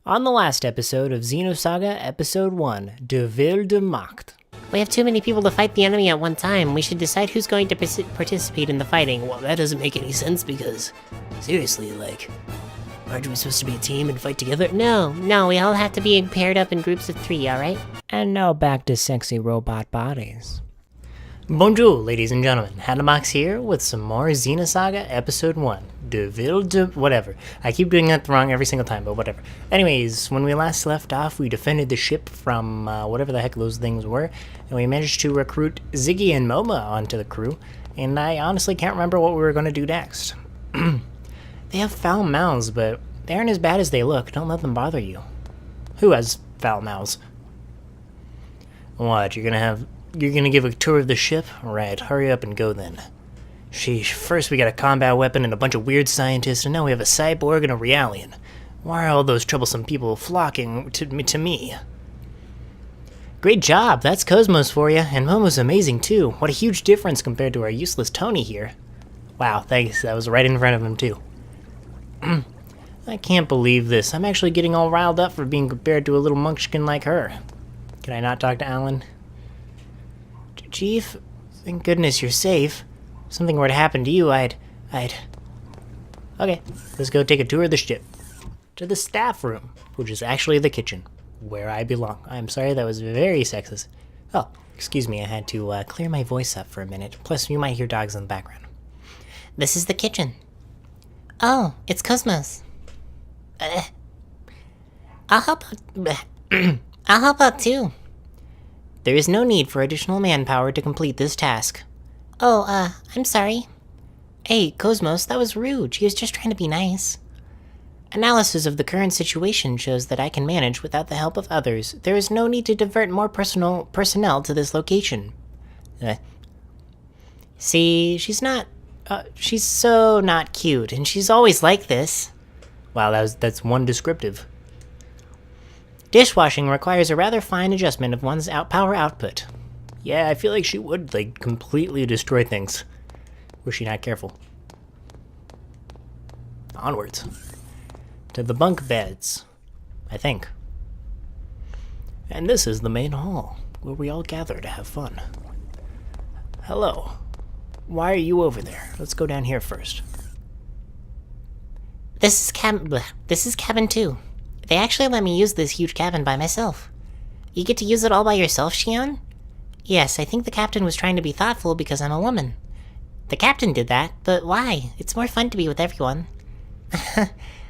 On the last episode of Xenosaga Episode 1, De Ville de Macht. We have too many people to fight the enemy at one time. We should decide who's going to participate in the fighting. Well, that doesn't make any sense because, seriously, aren't we supposed to be a team and fight together? No, we all have to be paired up in groups of 3, alright? And now back to sexy robot bodies. Bonjour, ladies and gentlemen. Hanabox here with some more Xenosaga Episode 1. De Ville de... whatever. I keep doing that wrong every single time, but whatever. Anyways, when we last left off, we defended the ship from whatever the heck those things were, and we managed to recruit Ziggy and Momo onto the crew, and I honestly can't remember what we were going to do next. They have foul mouths, but they aren't as bad as they look. Don't let them bother you. Who has foul mouths? What, you're gonna give a tour of the ship? Right, hurry up and go then. Sheesh, first we got a combat weapon and a bunch of weird scientists, and now we have a cyborg and a Realian. Why are all those troublesome people flocking to me? Great job, that's Cosmos for you, and Momo's amazing too. What a huge difference compared to our useless Tony here. Wow, thanks, that was right in front of him too. I can't believe this. I'm actually getting all riled up for being compared to a little munchkin like her. Can I not talk to Alan? Chief, thank goodness you're safe. If something were to happen to you, I'd... Okay, let's go take a tour of the ship. To the staff room, which is actually the kitchen, where I belong. I'm sorry, that was very sexist. Oh, excuse me, I had to clear my voice up for a minute. Plus, you might hear dogs in the background. This is the kitchen. Oh, it's Cosmos. I'll help out. I'll help out too. There is no need for additional manpower to complete this task. Oh, I'm sorry. Hey, Cosmos, that was rude. She was just trying to be nice. Analysis of the current situation shows that I can manage without the help of others. There is no need to divert more personnel to this location. See, she's so not cute, and she's always like this. Wow, that's one descriptive. Dishwashing requires a rather fine adjustment of one's power output. Yeah, I feel like she would, completely destroy things. Were she not careful. Onwards. To the bunk beds, I think. And this is the main hall, where we all gather to have fun. Hello. Why are you over there? Let's go down here first. This is cabin 2. They actually let me use this huge cabin by myself. You get to use it all by yourself, Shion? Yes, I think the captain was trying to be thoughtful because I'm a woman. The captain did that, but why? It's more fun to be with everyone.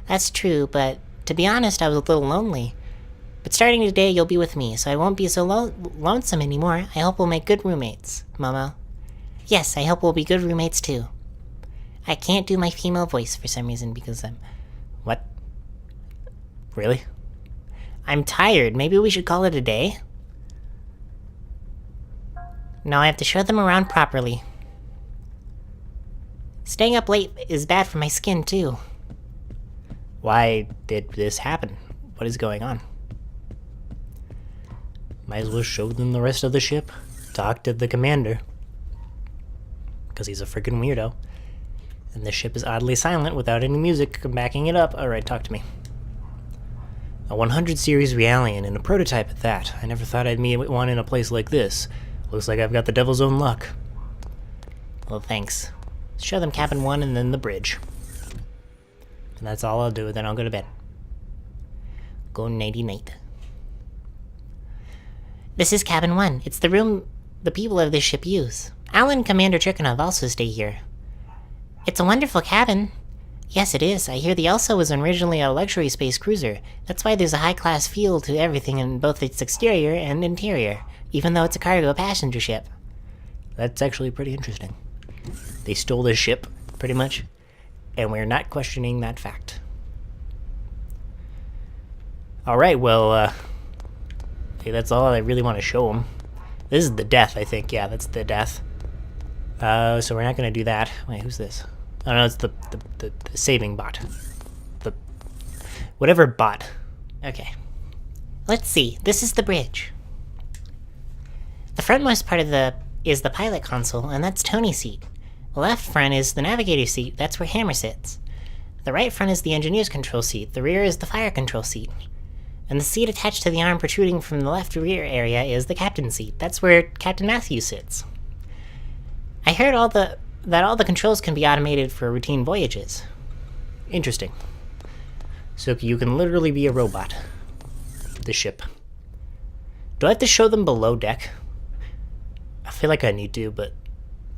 That's true, but to be honest, I was a little lonely. But starting today, you'll be with me, so I won't be so lonesome anymore. I hope we'll make good roommates, Momo. Yes, I hope we'll be good roommates too. I can't do my female voice for some reason because I'm... What? Really? I'm tired. Maybe we should call it a day? No, I have to show them around properly. Staying up late is bad for my skin, too. Why did this happen? What is going on? Might as well show them the rest of the ship. Talk to the commander. Because he's a freaking weirdo. And the ship is oddly silent without any music backing it up. Alright, talk to me. A 100 series Realian and a prototype at that. I never thought I'd meet one in a place like this. Looks like I've got the devil's own luck. Well, thanks. Show them cabin 1 and then the bridge. And that's all I'll do, then I'll go to bed. Go nighty-night. This is cabin 1. It's the room the people of this ship use. Alan and Commander Chikhanov also stay here. It's a wonderful cabin. Yes, it is. I hear the Elsa was originally a luxury space cruiser. That's why there's a high-class feel to everything in both its exterior and interior, even though it's a cargo passenger ship. That's actually pretty interesting. They stole this ship, pretty much, and we're not questioning that fact. Alright, well, hey, that's all I really want to show them. This is the death, I think. Yeah, that's the death. So we're not going to do that. Wait, who's this? Oh no, it's the saving bot. Whatever bot. Okay. Let's see. This is the bridge. The frontmost part is the pilot console, and that's Tony's seat. The left front is the navigator seat. That's where Hammer sits. The right front is the engineer's control seat. The rear is the fire control seat. And the seat attached to the arm protruding from the left rear area is the captain's seat. That's where Captain Matthews sits. I heard that all the controls can be automated for routine voyages. Interesting. So you can literally be a robot. The ship. Do I have to show them below deck? I feel like I need to, but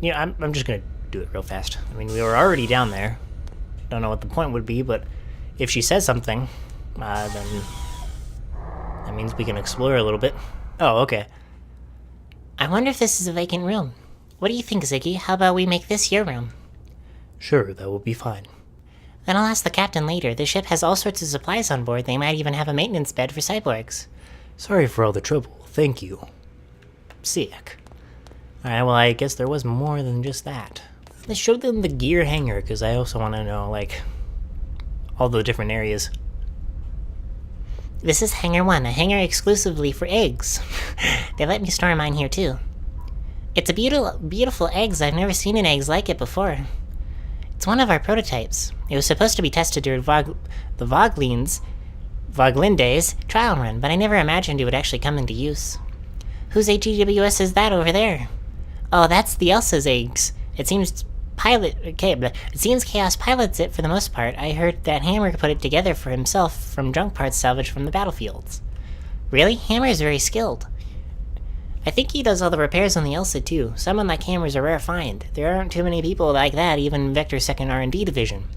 yeah, I'm just gonna do it real fast. I mean, we were already down there. Don't know what the point would be, but if she says something, then that means we can explore a little bit. Oh, okay. I wonder if this is a vacant room. What do you think, Ziggy? How about we make this your room? Sure, that will be fine. Then I'll ask the captain later. The ship has all sorts of supplies on board. They might even have a maintenance bed for cyborgs. Sorry for all the trouble. Thank you. Sick. Alright, well, I guess there was more than just that. Let's show them the gear hangar, because I also want to know, like, all the different areas. This is Hangar 1, a hangar exclusively for eggs. They let me store mine here, too. It's a beautiful eggs. I've never seen an eggs like it before. It's one of our prototypes. It was supposed to be tested during the Voglinde's trial run, but I never imagined it would actually come into use. Whose HEWS is that over there? Oh, that's the Elsa's eggs. It seems Chaos pilots it for the most part. I heard that Hammer put it together for himself from junk parts salvaged from the battlefields. Really? Hammer is very skilled. I think he does all the repairs on the Elsa too. Someone like Hammer's a rare find. There aren't too many people like that, even in Vector's second R&D division.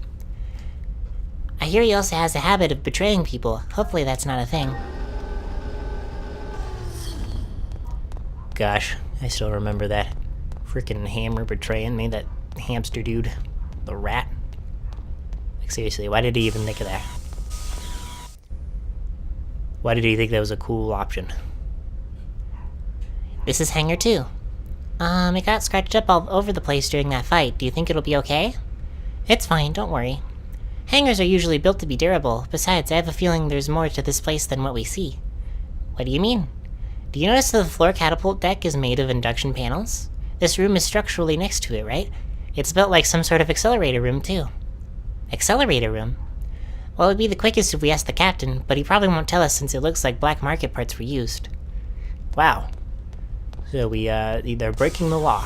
I hear he also has a habit of betraying people. Hopefully that's not a thing. Gosh, I still remember that. Frickin' Hammer betraying me, that hamster dude. The rat. Like, seriously, why did he even think of that? Why did he think that was a cool option? This is Hangar 2. It got scratched up all over the place during that fight. Do you think it'll be okay? It's fine, don't worry. Hangars are usually built to be durable. Besides, I have a feeling there's more to this place than what we see. What do you mean? Do you notice that the floor catapult deck is made of induction panels? This room is structurally next to it, right? It's built like some sort of accelerator room, too. Accelerator room? Well, it would be the quickest if we asked the captain, but he probably won't tell us since it looks like black market parts were used. Wow. So they're breaking the law.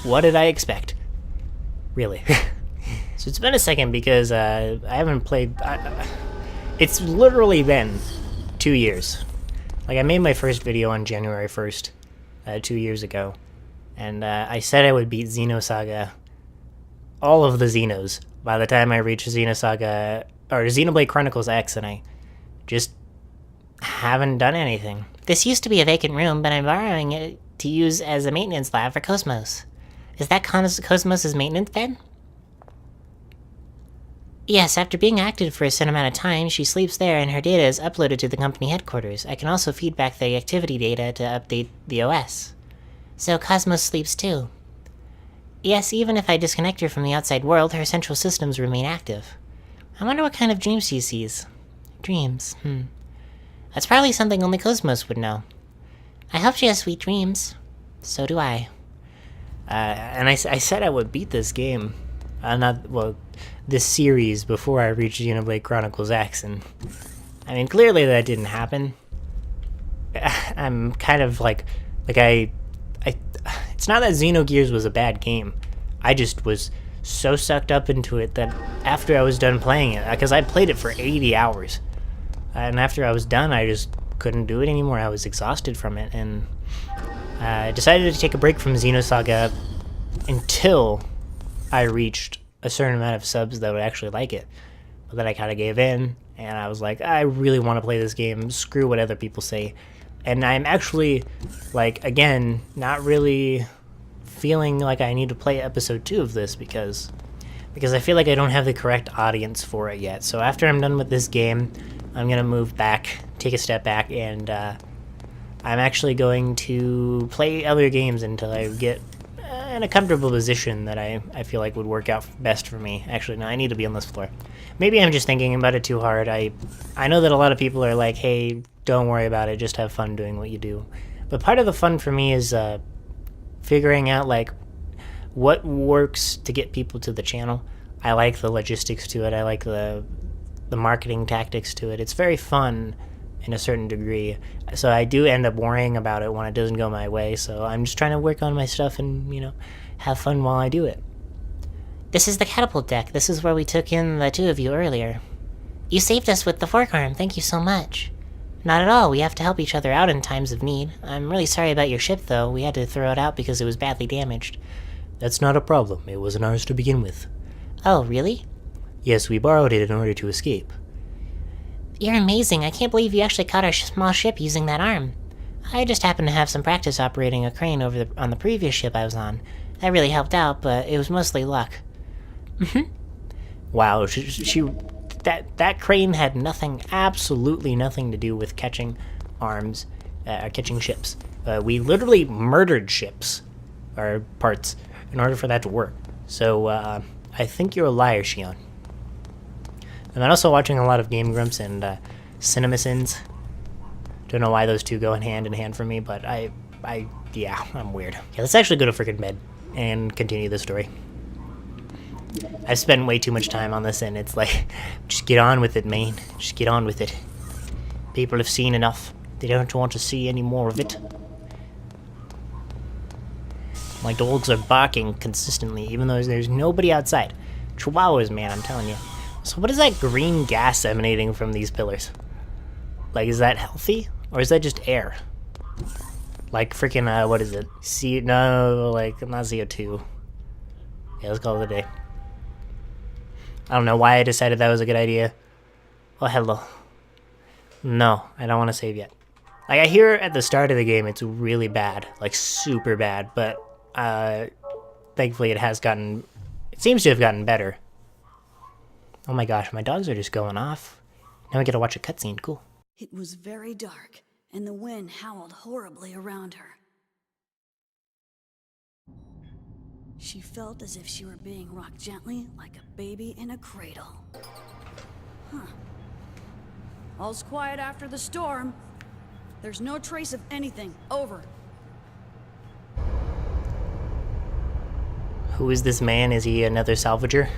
What did I expect? Really? So it's been a second because I haven't played... it's literally been 2 years. Like, I made my first video on January 1st, 2 years ago. And I said I would beat Xenosaga, all of the Xenos, by the time I reached Xenosaga, or Xenoblade Chronicles X, and I just haven't done anything. This used to be a vacant room, but I'm borrowing it to use as a maintenance lab for Cosmos. Is that Cosmos' maintenance bed? Yes, after being active for a certain amount of time, she sleeps there and her data is uploaded to the company headquarters. I can also feed back the activity data to update the OS. So Cosmos sleeps too. Yes, even if I disconnect her from the outside world, her central systems remain active. I wonder what kind of dreams she sees. Dreams, That's probably something only Cosmos would know. I hope she has sweet dreams. So do I. And I said I would beat this game. This series before I reached Xenoblade Chronicles X, and I mean, clearly that didn't happen. I'm kind of it's not that Xenogears was a bad game. I just was so sucked up into it that after I was done playing it, because I played it for 80 hours, and after I was done, I just couldn't do it anymore. I was exhausted from it, and I decided to take a break from Xenosaga until I reached a certain amount of subs that would actually like it. But then I kind of gave in, and I was like, I really want to play this game. Screw what other people say. And I'm actually, again, not really feeling like I need to play episode 2 of this because I feel like I don't have the correct audience for it yet. So after I'm done with this game, I'm going to move back, take a step back, and I'm actually going to play other games until I get in a comfortable position that I feel like would work out best for me. Actually, no, I need to be on this floor. Maybe I'm just thinking about it too hard. I know that a lot of people are like, hey, don't worry about it, just have fun doing what you do. But part of the fun for me is figuring out, what works to get people to the channel. I like the logistics to it. I like the marketing tactics to it. It's very fun, in a certain degree. So I do end up worrying about it when it doesn't go my way. So I'm just trying to work on my stuff and, you know, have fun while I do it. This is the catapult deck. This is where we took in the two of you earlier. You saved us with the fork arm. Thank you so much. Not at all. We have to help each other out in times of need. I'm really sorry about your ship, though. We had to throw it out because it was badly damaged. That's not a problem. It wasn't ours to begin with. Oh, really? Yes, we borrowed it in order to escape. You're amazing. I can't believe you actually caught our small ship using that arm. I just happened to have some practice operating a crane on the previous ship I was on. That really helped out, but it was mostly luck. Wow, that crane had nothing, absolutely nothing to do with catching arms, catching ships. We literally murdered ships, or parts, in order for that to work. So, I think you're a liar, Shion. And I'm also watching a lot of Game Grumps and CinemaSins. Don't know why those two go hand in hand for me, but yeah, I'm weird. Yeah, let's actually go to freaking bed and continue the story. I've spent way too much time on this, and it's like, just get on with it, man. Just get on with it. People have seen enough. They don't want to see any more of it. My dogs are barking consistently, even though there's nobody outside. Chihuahuas, man, I'm telling you. So what is that green gas emanating from these pillars? Like, is that healthy? Or is that just air? Like freaking, what is it? No, like, not CO2. Yeah, let's call it a day. I don't know why I decided that was a good idea. Oh, hello. No, I don't want to save yet. Like, I hear at the start of the game it's really bad. Like, super bad. But, thankfully it seems to have gotten better. Oh my gosh, my dogs are just going off. Now we get to watch a cutscene. Cool. It was very dark, and the wind howled horribly around her. She felt as if she were being rocked gently like a baby in a cradle. Huh. All's quiet after the storm. There's no trace of anything. Over. Who is this man? Is he another salvager?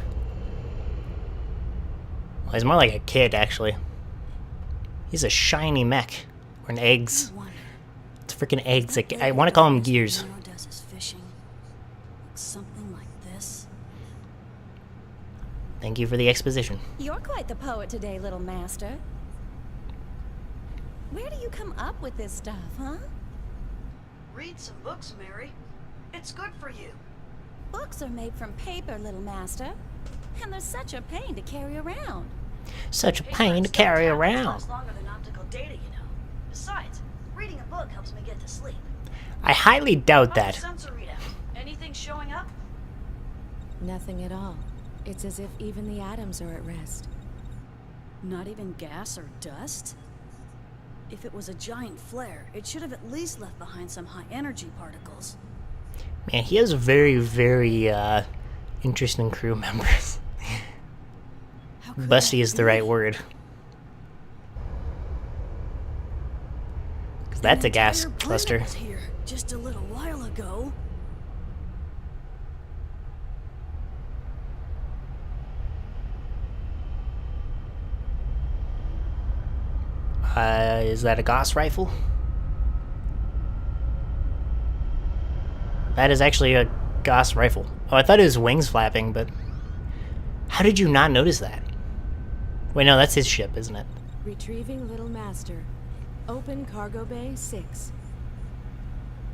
Well, he's more like a kid, actually. He's a shiny mech. Or an eggs. It's freaking eggs. I want to call him Gears. Something like this. Thank you for the exposition. You're quite the poet today, little master. Where do you come up with this stuff, huh? Read some books, Mary. It's good for you. Books are made from paper, little master. And they're such a pain to carry around. Such a pain to carry around. Longer than optical data, you know. Besides, reading a book helps me get to sleep. I highly doubt that. Sensor readout. Anything showing up? Nothing at all. It's as if even the atoms are at rest. Not even gas or dust? If it was a giant flare, it should have at least left behind some high-energy particles. Man, he has very, very, interesting crew members. Busty is the right word. Because that's a gas cluster. Was here just a little while ago. Is that a Gauss rifle? That is actually a Gauss rifle. Oh, I thought it was wings flapping, but... How did you not notice that? Wait, no, that's his ship, isn't it? Retrieving Little Master. Open Cargo Bay 6.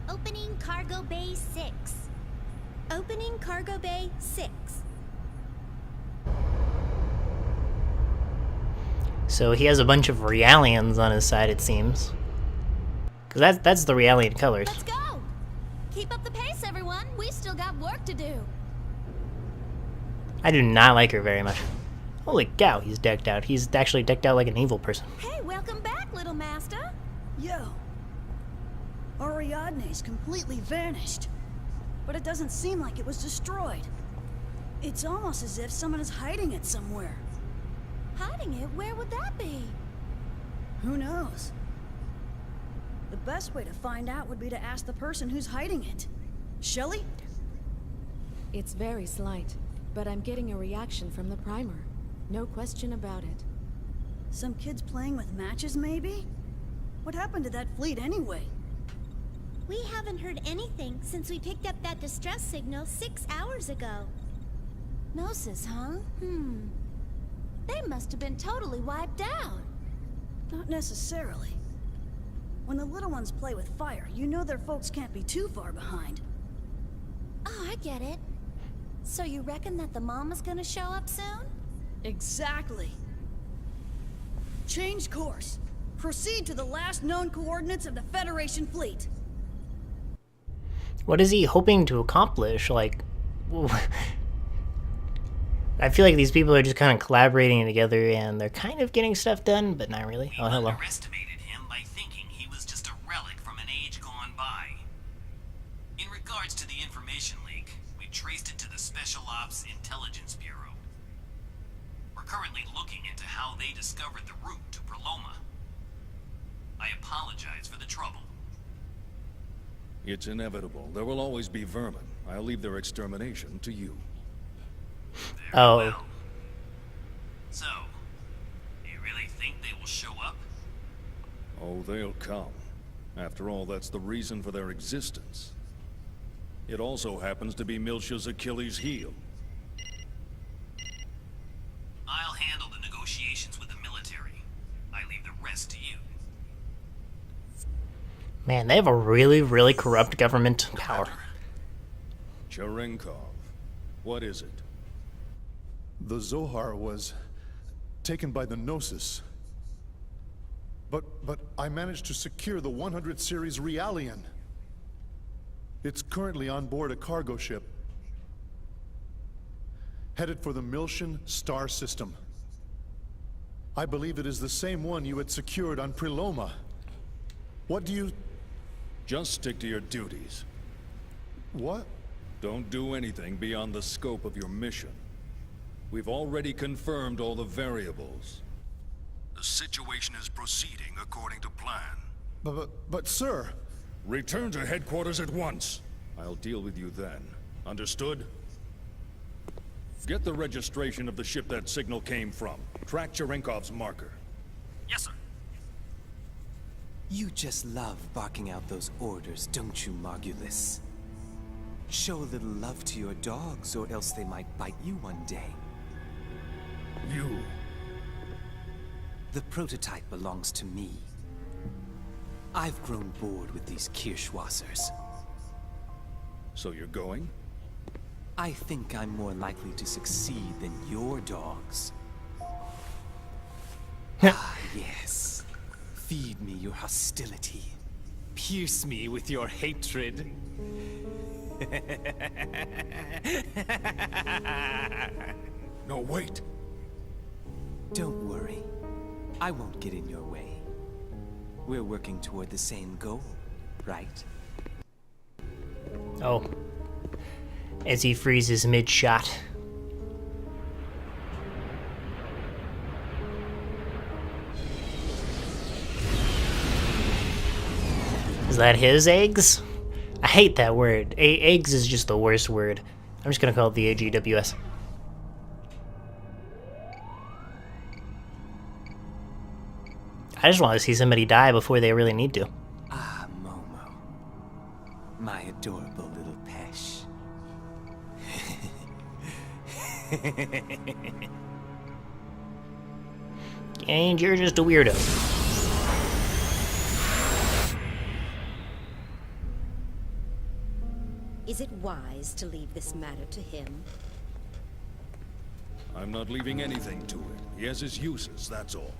Opening Cargo Bay 6. Opening Cargo Bay 6. So he has a bunch of Realians on his side, it seems. Because that's the Realian colors. Let's go! Keep up the pace, everyone. We still got work to do. I do not like her very much. Holy cow, he's decked out. He's actually decked out like an evil person. Hey, welcome back, little master. Yo. Ariadne's completely vanished. But it doesn't seem like it was destroyed. It's almost as if someone is hiding it somewhere. Hiding it? Where would that be? Who knows? The best way to find out would be to ask the person who's hiding it. Shelley? It's very slight, but I'm getting a reaction from the primer. No question about it. Some kids playing with matches, maybe? What happened to that fleet anyway? We haven't heard anything since we picked up that distress signal 6 hours ago. Gnosis, huh? They must have been totally wiped out. Not necessarily. When the little ones play with fire, you know their folks can't be too far behind. Oh, I get it. So you reckon that the mama's gonna show up soon? Exactly. Change course. Proceed to the last known coordinates of the Federation fleet. What is he hoping to accomplish? Like, I feel like these people are just kind of collaborating together and they're kind of getting stuff done, but not really. Oh, hello. Underestimated him by thinking he was just a relic from an age gone by. In regards to the information leak, we traced it to the Special Ops Intelligence Bureau. We're currently looking into how they discovered the route to Proloma. I apologize for the trouble. It's inevitable. There will always be vermin. I'll leave their extermination to you. Oh. Well. So, you really think they will show up? Oh, they'll come. After all, that's the reason for their existence. It also happens to be Miltia's Achilles' heel. I'll handle the negotiations with the military. I leave the rest to you. Man, they have a really, really corrupt government power. Cherenkov. What is it? The Zohar was taken by the Gnosis. But I managed to secure the 100 series Realian. It's currently on board a cargo ship, headed for the Miltian star system. I believe it is the same one you had secured on Preloma. What do you... Just stick to your duties. What? Don't do anything beyond the scope of your mission. We've already confirmed all the variables. The situation is proceeding according to plan. But sir... Return to headquarters at once. I'll deal with you then. Understood? Get the registration of the ship that signal came from. Track Cherenkov's marker. Yes, sir. You just love barking out those orders, don't you, Margulis? Show a little love to your dogs, or else they might bite you one day. You. The prototype belongs to me. I've grown bored with these Kirschwassers. So you're going? I think I'm more likely to succeed than your dogs. Ah, yes. Feed me your hostility. Pierce me with your hatred. No, wait. Don't worry. I won't get in your way. We're working toward the same goal, right? Oh. As he freezes mid-shot. Is that his eggs? I hate that word. Eggs is just the worst word. I'm just gonna call it the AGWS. I just want to see somebody die before they really need to. Ah, Momo. My adorable little Pesh. And you're just a weirdo. Is it wise to leave this matter to him? I'm not leaving anything to it. He has his uses, that's all.